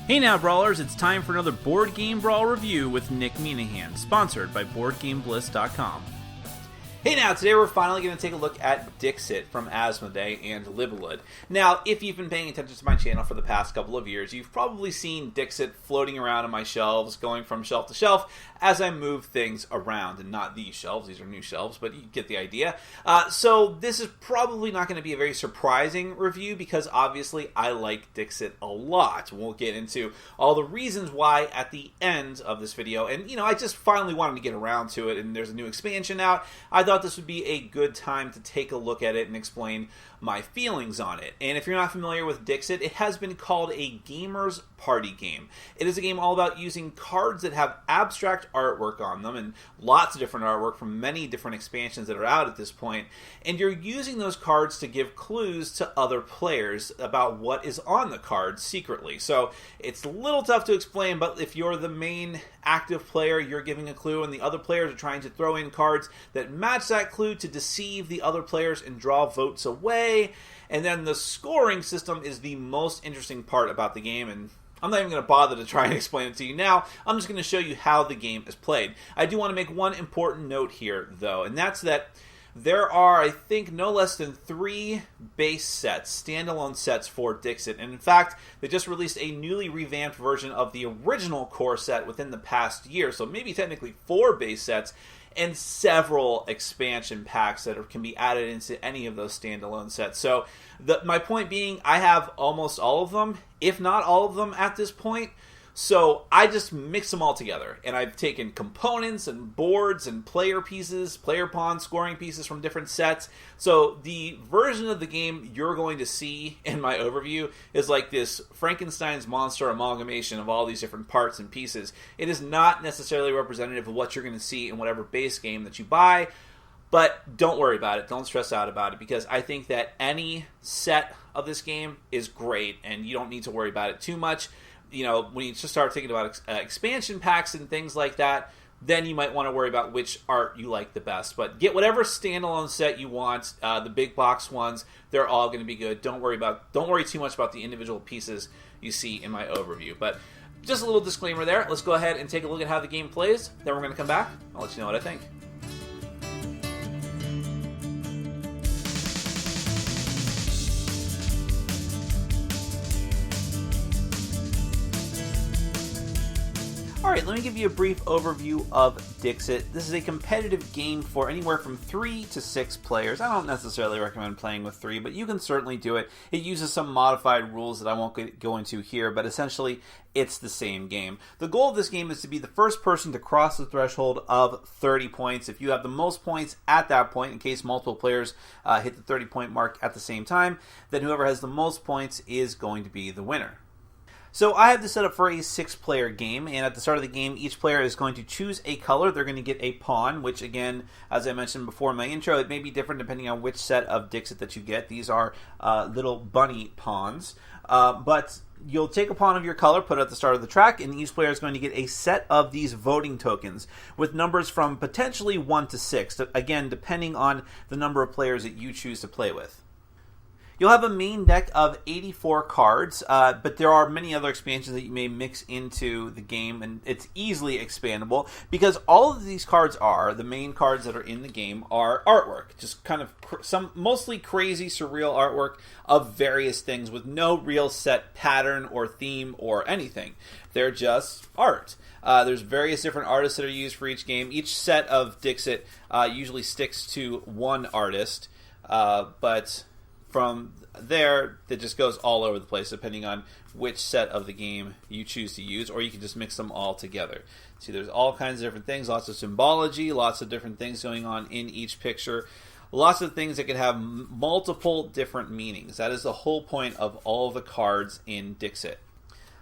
Hey now, Brawlers, it's time for another Board Game Brawl review with Nick Minahan, sponsored by BoardGameBliss.com. Hey now, today we're finally going to take a look at Dixit from Asmodee and Libelud. Now, if you've been paying attention to my channel for the past couple of years, you've probably seen Dixit floating around on my shelves, going from shelf to shelf, as I move things around. And not these shelves, these are new shelves, but you get the idea. So this is probably not going to be a very surprising review, because obviously I like Dixit a lot. We'll get into all the reasons why at the end of this video. And, you know, I just finally wanted to get around to it, and there's a new expansion out. I thought this would be a good time to take a look at it and explain my feelings on it. And if you're not familiar with Dixit, it has been called a gamer's party game. It is a game all about using cards that have abstract artwork on them, and lots of different artwork from many different expansions that are out at this point. And you're using those cards to give clues to other players about what is on the cards secretly. So it's a little tough to explain, but if you're the main active player, you're giving a clue, and the other players are trying to throw in cards that match that clue to deceive the other players and draw votes away. And then the scoring system is the most interesting part about the game, and I'm not even going to bother to try and explain it to you now. I'm just going to show you how the game is played. I do want to make one important note here, though, and that's that there are, I think, no less than 3 base sets, standalone sets for Dixit. And in fact, they just released a newly revamped version of the original core set within the past year. So maybe technically 4 base sets and several expansion packs that can be added into any of those standalone sets. So my point being, I have almost all of them, if not all of them at this point. So I just mix them all together, and I've taken components and boards and player pieces, player pawns, scoring pieces from different sets. So the version of the game you're going to see in my overview is like this Frankenstein's monster amalgamation of all these different parts and pieces. It is not necessarily representative of what you're going to see in whatever base game that you buy, but don't worry about it. Don't stress out about it, because I think that any set of this game is great, and you don't need to worry about it too much. You know, when you just start thinking about expansion packs and things like that, then you might want to worry about which art you like the best. But get whatever standalone set you want. The big box ones, they're all going to be good. Don't worry too much about the individual pieces you see in my overview. But just a little disclaimer there. Let's go ahead and take a look at how the game plays. Then we're going to come back. I'll let you know what I think. Alright, let me give you a brief overview of Dixit. This is a competitive game for anywhere from 3 to 6 players. I don't necessarily recommend playing with 3, but you can certainly do it. It uses some modified rules that I won't go into here, but essentially it's the same game. The goal of this game is to be the first person to cross the threshold of 30 points. If you have the most points at that point, in case multiple players hit the 30-point mark at the same time, then whoever has the most points is going to be the winner. So I have this set up for a 6-player game, and at the start of the game, each player is going to choose a color. They're going to get a pawn, which again, as I mentioned before in my intro, it may be different depending on which set of Dixit that you get. These are little bunny pawns. But you'll take a pawn of your color, put it at the start of the track, and each player is going to get a set of these voting tokens with numbers from potentially 1 to 6, again, depending on the number of players that you choose to play with. You'll have a main deck of 84 cards, but there are many other expansions that you may mix into the game, and it's easily expandable, because all of these cards the main cards that are in the game are artwork. Just kind of some mostly crazy, surreal artwork of various things with no real set pattern or theme or anything. They're just art. There's various different artists that are used for each game. Each set of Dixit usually sticks to one artist, but from there, it just goes all over the place depending on which set of the game you choose to use, or you can just mix them all together. See, there's all kinds of different things, lots of symbology, lots of different things going on in each picture, lots of things that can have multiple different meanings. That is the whole point of all the cards in Dixit.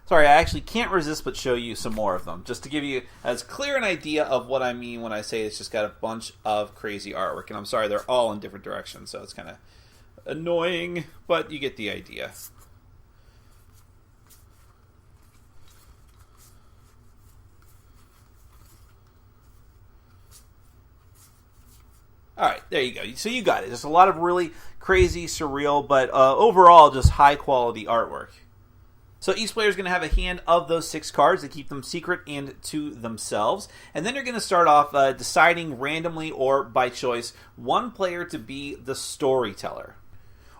Sorry, I actually can't resist but show you some more of them, just to give you as clear an idea of what I mean when I say it's just got a bunch of crazy artwork. And I'm sorry, they're all in different directions, so it's kind of annoying, but you get the idea. Alright, there you go. So you got it. There's a lot of really crazy, surreal, but overall just high quality artwork. So each player is going to have a hand of those 6 cards to keep them secret and to themselves. And then you're going to start off deciding randomly or by choice one player to be the storyteller.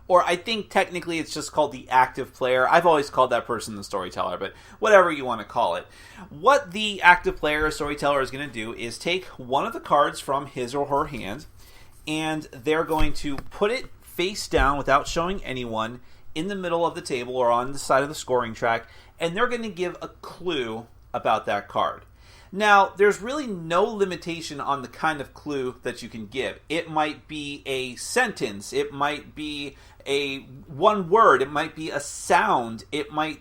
Or I think technically it's just called the active player. I've always called that person the storyteller, but whatever you want to call it. What the active player or storyteller is going to do is take one of the cards from his or her hand, and they're going to put it face down without showing anyone in the middle of the table or on the side of the scoring track, and they're going to give a clue about that card. Now, there's really no limitation on the kind of clue that you can give. It might be a sentence, it might be a one word, it might be a sound, it might,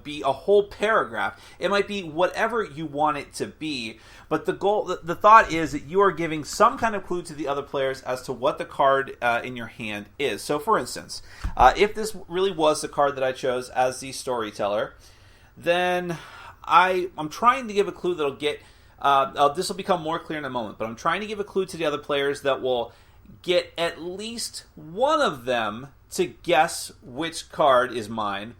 be a whole paragraph. It might be whatever you want it to be. But the thought is that you are giving some kind of clue to the other players as to what the card in your hand is. So, for instance, if this really was the card that I chose as the storyteller, then I'm trying to give a clue that'll get. This will become more clear in a moment, but I'm trying to give a clue to the other players that will get at least one of them to guess which card is mine,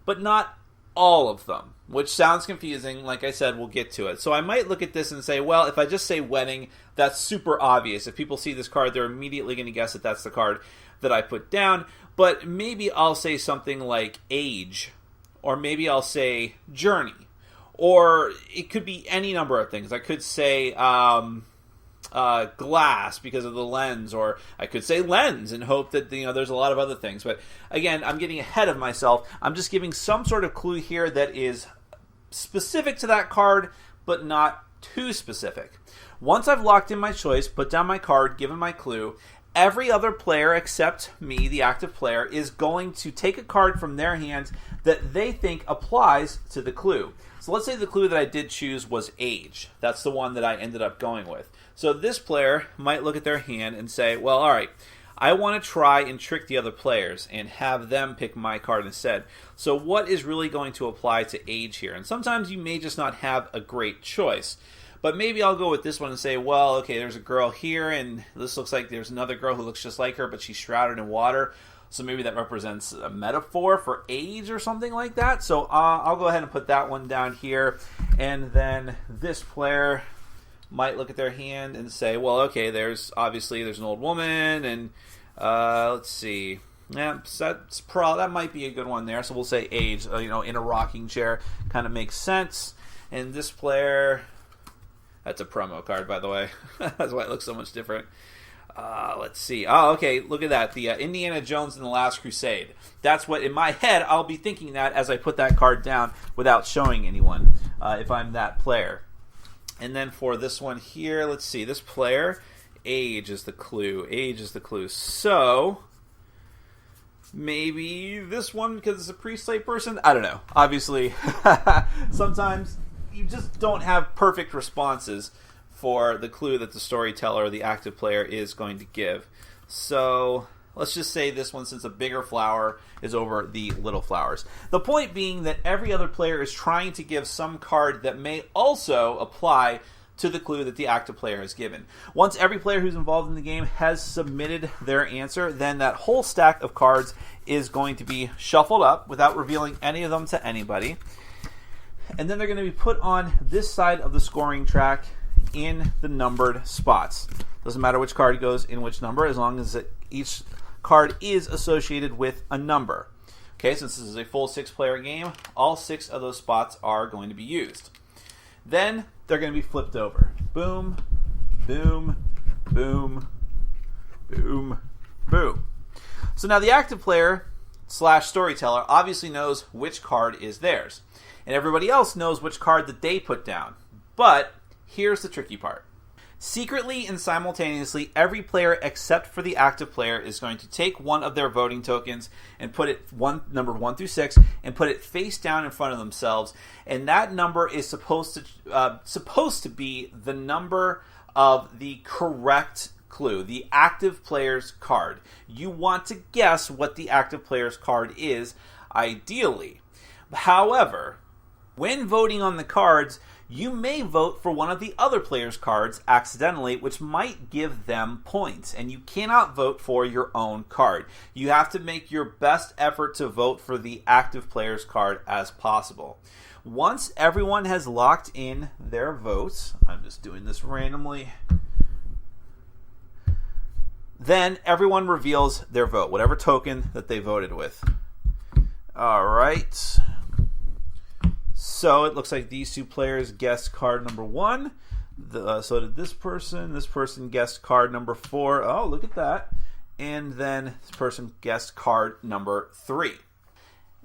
but not all of them, which sounds confusing. Like I said, we'll get to it. So I might look at this and say, well, if I just say wedding, that's super obvious. If people see this card, they're immediately going to guess that that's the card that I put down. But maybe I'll say something like age, or maybe I'll say journey, or it could be any number of things. I could say glass because of the lens, or I could say lens and hope that there's a lot of other things. But again, I'm getting ahead of myself. I'm just giving some sort of clue here that is specific to that card, but not too specific. Once I've locked in my choice, put down my card, given my clue, every other player except me, the active player, is going to take a card from their hands that they think applies to the clue. So let's say the clue that I did choose was age. That's the one that I ended up going with. So this player might look at their hand and say, well, all right, I want to try and trick the other players and have them pick my card instead. So what is really going to apply to age here? And sometimes you may just not have a great choice. But maybe I'll go with this one and say, well, okay, there's a girl here, and this looks like there's another girl who looks just like her, but she's shrouded in water. So maybe that represents a metaphor for age or something like that. So I'll go ahead and put that one down here. And then this player might look at their hand and say, well, okay, there's an old woman, and let's see. Yeah, that might be a good one there. So we'll say age, in a rocking chair. Kind of makes sense. And this player, that's a promo card, by the way. That's why it looks so much different. Let's see. Oh, okay, look at that. The Indiana Jones and the Last Crusade. That's what, in my head, I'll be thinking that as I put that card down without showing anyone, if I'm that player. And then for this one here, let's see. This player, age is the clue. Age is the clue. So maybe this one because it's a pre-slate person? I don't know. Obviously, sometimes you just don't have perfect responses for the clue that the storyteller or the active player is going to give. So let's just say this one, since a bigger flower is over the little flowers. The point being that every other player is trying to give some card that may also apply to the clue that the active player has given. Once every player who's involved in the game has submitted their answer, then that whole stack of cards is going to be shuffled up without revealing any of them to anybody. And then they're going to be put on this side of the scoring track in the numbered spots. Doesn't matter which card goes in which number, as long as each card is associated with a number. Okay, since this is a full 6-player game, all 6 of those spots are going to be used. Then they're going to be flipped over. Boom, boom, boom, boom, boom. So now the active player / storyteller obviously knows which card is theirs. And everybody else knows which card that they put down. But here's the tricky part. Secretly and simultaneously, every player except for the active player is going to take one of their voting tokens and put it numbered 1 through 6 and put it face down in front of themselves. And that number is supposed to be the number of the correct clue, the active player's card. You want to guess what the active player's card is, ideally. However, when voting on the cards, you may vote for one of the other player's cards accidentally, which might give them points, and you cannot vote for your own card. You have to make your best effort to vote for the active player's card as possible. Once everyone has locked in their votes, I'm just doing this randomly, then everyone reveals their vote, whatever token that they voted with. All right. So it looks like these two players guessed card number 1. So did this person. This person guessed card number 4. Oh, look at that. And then this person guessed card number 3.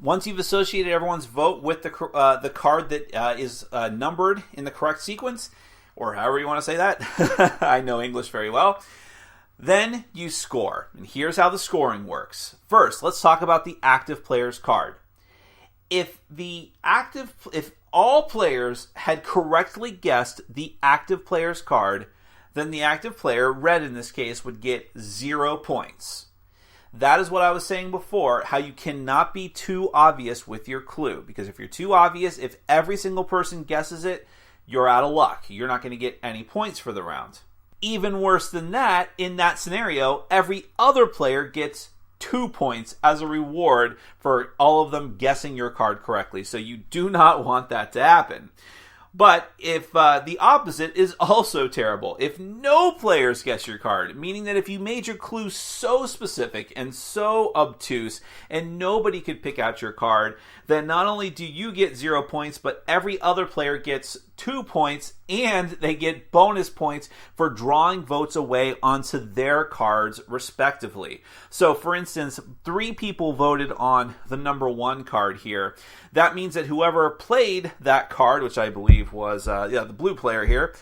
Once you've associated everyone's vote with the card that is numbered in the correct sequence, or however you want to say that, I know English very well, then you score. And here's how the scoring works. First, let's talk about the active player's card. If all players had correctly guessed the active player's card, then the active player, red in this case, would get 0 points. That is what I was saying before, how you cannot be too obvious with your clue. Because if you're too obvious, if every single person guesses it, you're out of luck. You're not going to get any points for the round. Even worse than that, in that scenario, every other player gets 2 points as a reward for all of them guessing your card correctly. So you do not want that to happen. But if the opposite is also terrible, if no players guess your card, meaning that if you made your clue so specific and so obtuse and nobody could pick out your card, then not only do you get 0 points, but every other player gets 2 points, and they get bonus points for drawing votes away onto their cards respectively. So for instance, 3 people voted on the number 1 card here. That means that whoever played that card, which I believe was the blue player here,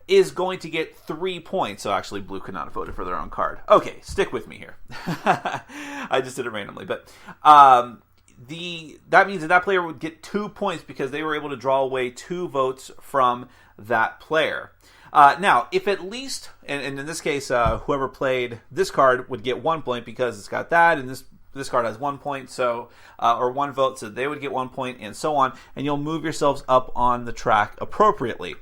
is going to get 3 points. So actually blue could not have voted for their own card. Okay, stick with me here. I just did it randomly, but that means that player would get 2 points because they were able to draw away 2 votes from that player. Now, if at least, and in this case, whoever played this card would get 1 point because it's got that, and this card has 1 point, so or 1 vote, so they would get 1 point, and so on, and you'll move yourselves up on the track appropriately.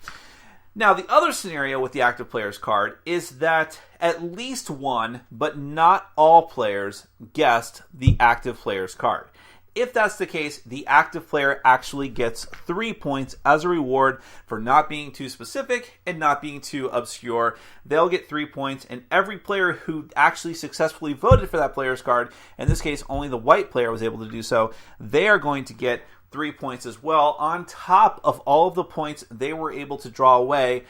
Now, the other scenario with the active player's card is that at least one, but not all players guessed the active player's card. If that's the case, the active player actually gets 3 points as a reward for not being too specific and not being too obscure. They'll get 3 points, and every player who actually successfully voted for that player's card, in this case only the white player was able to do so, they are going to get 3 points as well, on top of all of the points they were able to draw away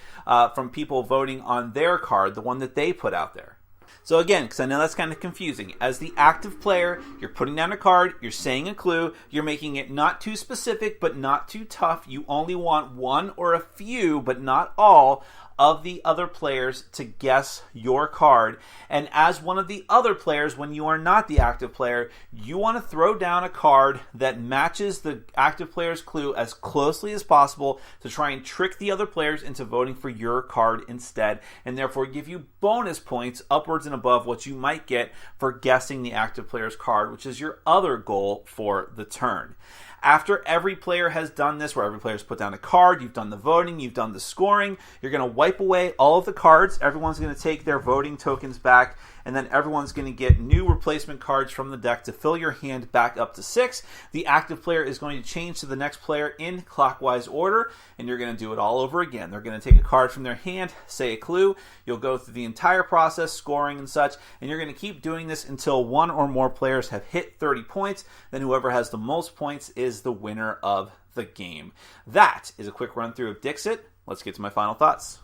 from people voting on their card, the one that they put out there. So again, because I know that's kind of confusing, as the active player, you're putting down a card, you're saying a clue, you're making it not too specific but not too tough. You only want one or a few, but not all, of the other players to guess your card. And as one of the other players, when you are not the active player, you want to throw down a card that matches the active player's clue as closely as possible to try and trick the other players into voting for your card instead, and therefore give you bonus points upwards and above what you might get for guessing the active player's card, which is your other goal for the turn. After every player has done this, where every player has put down a card, you've done the voting, you've done the scoring, you're going to wipe away all of the cards, everyone's going to take their voting tokens back, and then everyone's going to get new replacement cards from the deck to fill your hand back up to 6. The active player is going to change to the next player in clockwise order, and you're going to do it all over again. They're going to take a card from their hand, say a clue, you'll go through the entire process, scoring and such, and you're going to keep doing this until one or more players have hit 30 points. Then whoever has the most points is the winner of the game. That is a quick run through of Dixit. Let's get to my final thoughts.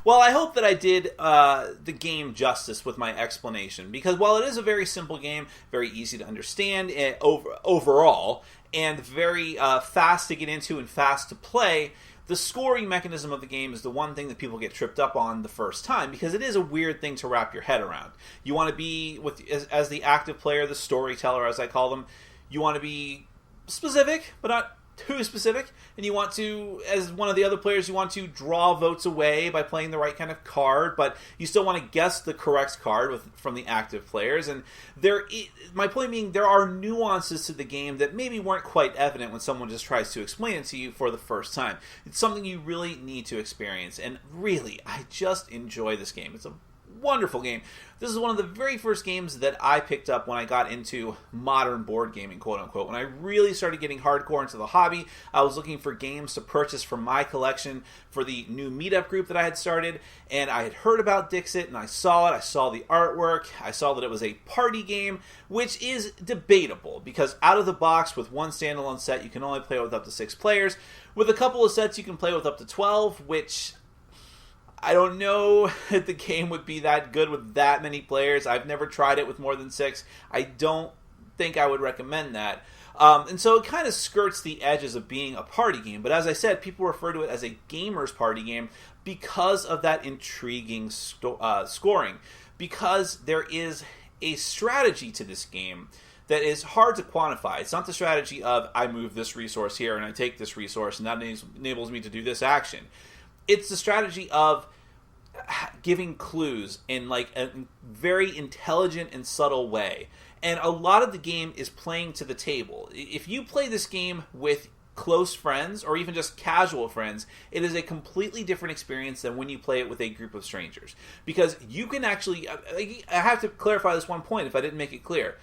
Well, I hope that I did the game justice with my explanation, because while it is a very simple game, very easy to understand overall, and very fast to get into and fast to play, the scoring mechanism of the game is the one thing that people get tripped up on the first time, because it is a weird thing to wrap your head around. You want to be, as the active player, the storyteller as I call them, you want to be specific, but not too specific, and you want to, as one of the other players, you want to draw votes away by playing the right kind of card, but you still want to guess the correct card from the active players. And my point being, there are nuances to the game that maybe weren't quite evident when someone just tries to explain it to you for the first time. It's something you really need to experience, and really, I just enjoy this game. It's a wonderful game. This is one of the very first games that I picked up when I got into modern board gaming, quote unquote. When I really started getting hardcore into the hobby, I was looking for games to purchase from my collection for the new meetup group that I had started, and I had heard about Dixit, and I saw it. I saw the artwork. I saw that it was a party game, which is debatable, because out of the box with one standalone set, you can only play with up to 6 players. With a couple of sets, you can play with up to 12, which I don't know if the game would be that good with that many players. I've never tried it with more than 6. I don't think I would recommend that. And so it kind of skirts the edges of being a party game. But as I said, people refer to it as a gamer's party game because of that intriguing scoring. Because there is a strategy to this game that is hard to quantify. It's not the strategy of, I move this resource here and I take this resource and that enables me to do this action. It's the strategy of giving clues in like a very intelligent and subtle way. And a lot of the game is playing to the table. If you play this game with close friends or even just casual friends, it is a completely different experience than when you play it with a group of strangers. Because you can actually, I have to clarify this one point if I didn't make it clear.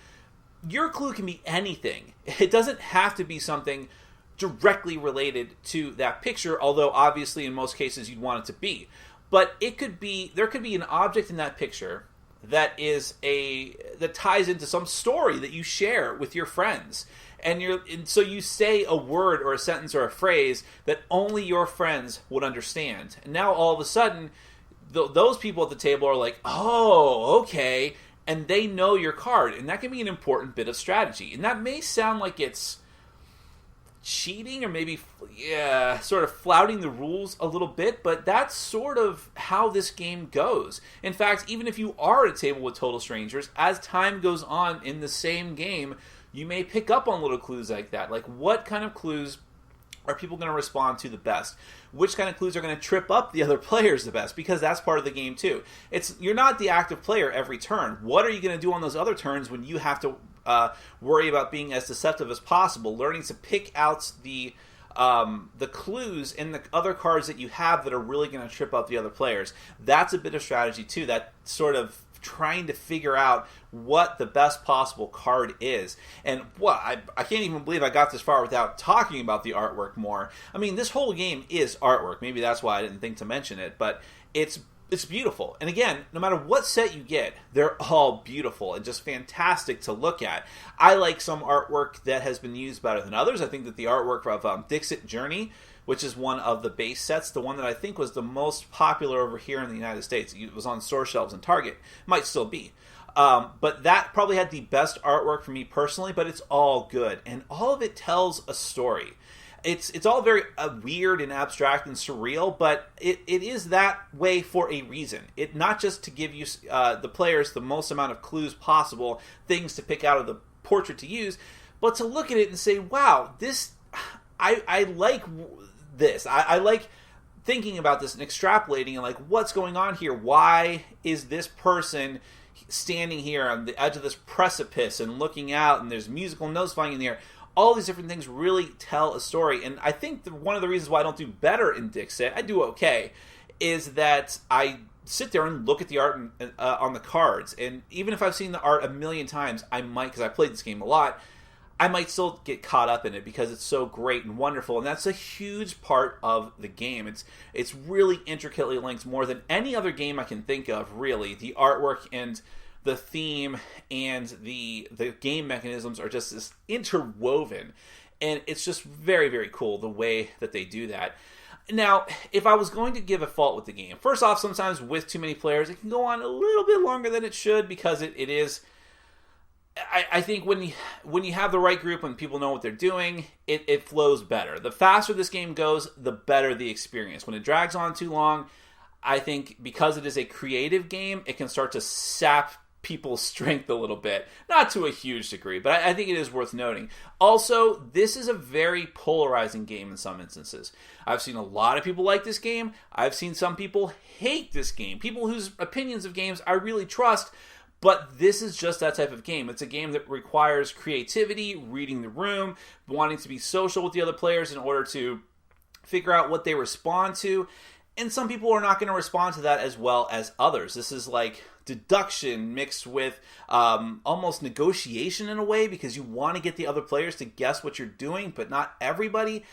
Your clue can be anything. It doesn't have to be something directly related to that picture, although obviously in most cases you'd want it to be. But there could be an object in that picture that ties into some story that you share with your friends. And so you say a word or a sentence or a phrase that only your friends would understand. And now all of a sudden, those people at the table are like, oh, okay, and they know your card. And that can be an important bit of strategy. And that may sound like it's cheating or maybe sort of flouting the rules a little bit, but that's sort of how this game goes. In fact, even if you are at a table with total strangers, as time goes on in the same game, you may pick up on little clues like that. Like, what kind of clues are people going to respond to the best? Which kind of clues are going to trip up the other players the best? Because that's part of the game too. You're not the active player every turn. What are you going to do on those other turns when you have to worry about being as deceptive as possible, learning to pick out the clues in the other cards that you have that are really going to trip up the other players? That's a bit of strategy too, that sort of trying to figure out what the best possible card is. And I can't even believe I got this far without talking about the artwork more. I mean, this whole game is artwork. Maybe that's why I didn't think to mention it, but it's beautiful. And again, no matter what set you get, they're all beautiful and just fantastic to look at. I like some artwork that has been used better than others. I think that the artwork of Dixit Journey, which is one of the base sets, the one that I think was the most popular over here in the United States. It was on store shelves in Target. Might still be. But that probably had the best artwork for me personally, but it's all good. And all of it tells a story. It's all very weird and abstract and surreal, but it is that way for a reason. It not just to give you the players the most amount of clues possible, things to pick out of the portrait to use, but to look at it and say, wow, I like this. I like thinking about this and extrapolating and like, what's going on here? Why is this person standing here on the edge of this precipice and looking out, and there's musical notes flying in the air? All these different things really tell a story. And I think one of the reasons why I don't do better in Dixit, I do okay, is that I sit there and look at the art on the cards. And even if I've seen the art a million times, I might, because I played this game a lot, I might still get caught up in it because it's so great and wonderful. And that's a huge part of the game. It's really intricately linked, more than any other game I can think of, really. The artwork and the theme and the game mechanisms are just this interwoven, and it's just very, very cool the way that they do that. Now, if I was going to give a fault with the game, first off, sometimes with too many players, it can go on a little bit longer than it should, because it is. I think when you have the right group, when people know what they're doing, it flows better. The faster this game goes, the better the experience. When it drags on too long, I think because it is a creative game, it can start to sap people's strength a little bit. Not to a huge degree, but I think it is worth noting. Also, this is a very polarizing game in some instances. I've seen a lot of people like this game. I've seen some people hate this game. People whose opinions of games I really trust. But this is just that type of game. It's a game that requires creativity, reading the room, wanting to be social with the other players in order to figure out what they respond to. And some people are not going to respond to that as well as others. This is like deduction mixed with almost negotiation in a way, because you want to get the other players to guess what you're doing, but not everybody.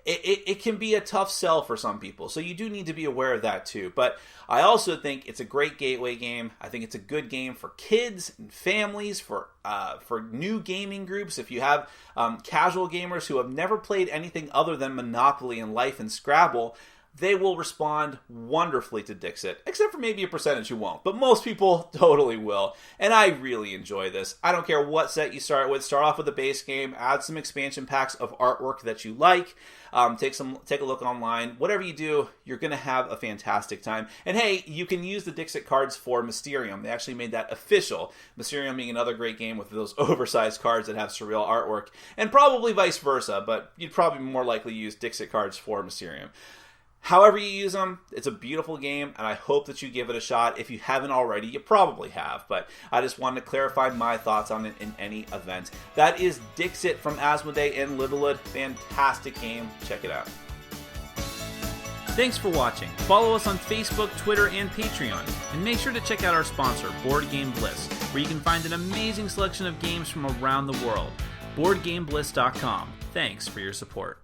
It can be a tough sell for some people, so you do need to be aware of that too. But I also think it's a great gateway game. I think it's a good game for kids and families, for new gaming groups. If you have casual gamers who have never played anything other than Monopoly and Life and Scrabble, they will respond wonderfully to Dixit, except for maybe a percentage who won't. But most people totally will, and I really enjoy this. I don't care what set you start with. Start off with the base game, add some expansion packs of artwork that you like, take a look online. Whatever you do, you're going to have a fantastic time. And hey, you can use the Dixit cards for Mysterium. They actually made that official. Mysterium being another great game with those oversized cards that have surreal artwork, and probably vice versa, but you'd probably more likely use Dixit cards for Mysterium. However you use them, it's a beautiful game, and I hope that you give it a shot. If you haven't already, you probably have, but I just wanted to clarify my thoughts on it in any event. That is Dixit from Asmodee and Libelud. Fantastic game. Check it out. Thanks for watching. Follow us on Facebook, Twitter, and Patreon. And make sure to check out our sponsor, Board Game Bliss, where you can find an amazing selection of games from around the world. BoardGameBliss.com. Thanks for your support.